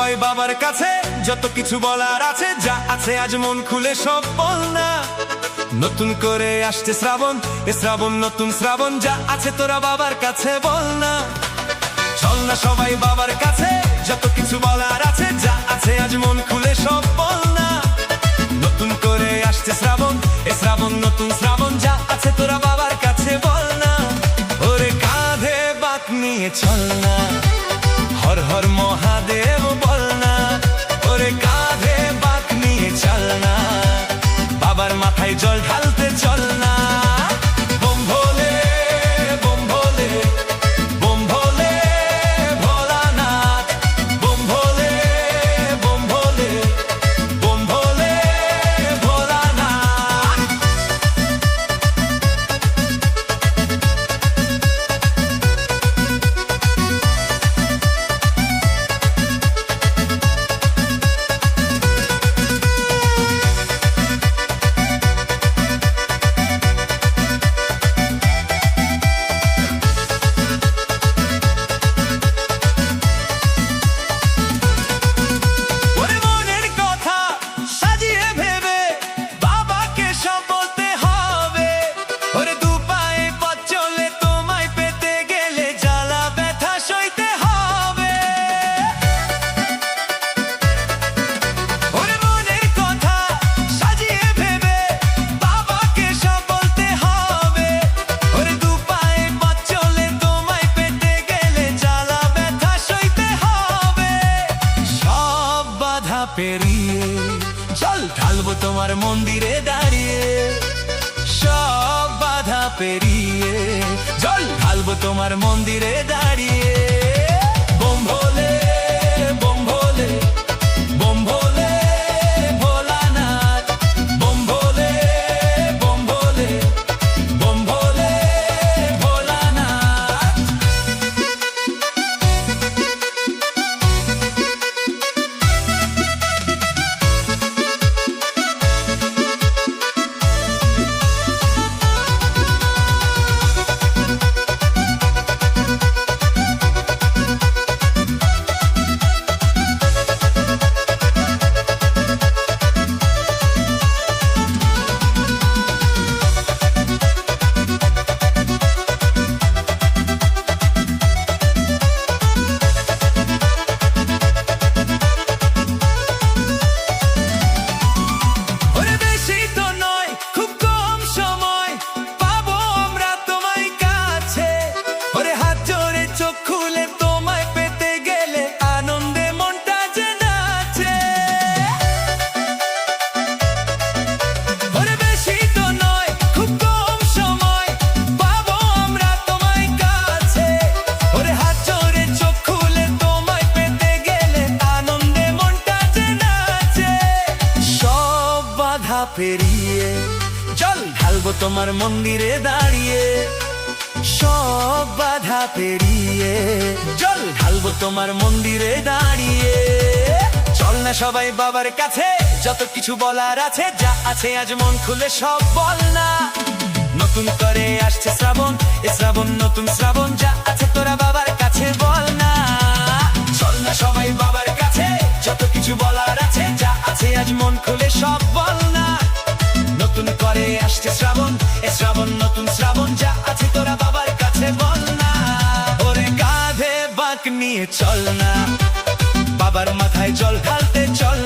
সবাই বাবার কাছে, যত কিছু বলার আছে, যা আছে আজ মন খুলে সব বল না। নতুন করে আসছে শ্রাবণ, এ শ্রাবণ নতুন শ্রাবণ, যা আছে তোরা বাবার কাছে বল না। চল না সবাই বাবার কাছে, যত কিছু বলার আছে, যা আছে আজ মন খুলে সব বল না। নতুন করে আসছে শ্রাবণ, এ শ্রাবণ নতুন শ্রাবণ, যা আছে তোরা বাবার কাছে বল না। ওরে কাঁধে বাঁক নিয়ে চল না, হর হর মহাদেব বল না। ওরে কাঁধে বাঁক নিয়ে চল না, বাবার মাথায় জল ঢালতে চল না। বোম ভোলে বোম ভোলে বোম ভোলে ভোলানাথ, বোম ভোলে বোম ভোলে বোম ভোলে ভোলানাথ। ওরে মনের কথা সাজিয়ে ভেবে বাবাকে সব বলতে হবে। ওরে দু পায়ে পথ চলে তোমায় পেতে গেলে জ্বালা ব্যথা সইতে হবে। ওরে মনের কথা সাজিয়ে ভেবে বাবাকে সব বলতে হবে। ওরে দু পায়ে পথ চলে তোমায় পেতে গেলে জ্বালা ব্যথা সইতে হবে। সব বাধা পেরিয়ে জল ঢালবো তোমার মন্দিরে দাঁড়িয়ে। সব বাধা পেরিয়ে জল ঢালবো তোমার মন্দিরে দাঁড়িয়ে। বোম ভোলে বোম ভোলে বোম ভোলে ভোলানাথ, বোম ভোলে বোম ভোলে বোম ভোলে ভোলানাথ। ওরে বেশি তো নয়, খুব কম সময় পাবো আমরা তোমায় কাছে। ওরে হাত জোড়ে চোখ খুলে তোমায় পেতে গেলে আনন্দে মনটা যে নাচে। ওরে বেশি তো নয়, খুব কম সময় পাবো আমরা তোমায় কাছে। ওরে হাত জোড়ে চোখ খুলে তোমায় পেতে গেলে আনন্দে মনটা যে নাচে। সব বাধা পেরিয়ে জল ঢালবো তোমার মন্দিরে দাঁড়িয়ে। সব বাধা পেরিয়ে জল ঢালবো তোমার মন্দিরে দাঁড়িয়ে। চল না সবাই বাবার কাছে, যত কিছু বলার আছে, যা আছে আজ মন খুলে সব বল না। নতুন করে আসছে শ্রাবণ, এ শ্রাবণ নতুন শ্রাবণ, যা আছে তোরা বাবার কাছে বল না। চল না সবাই বাবার কাছে, যত কিছু বলার আছে, যা আছে আজ মন খুলে সব বল না। নতুন করে আসছে শ্রাবণ, এ শ্রাবণ নতুন শ্রাবণ, যা আছে তোরা বাবার কাছে বল না। ওরে কাঁধে বাঁক নিয়ে চল না, বাবার মাথায় জল ঢালতে চল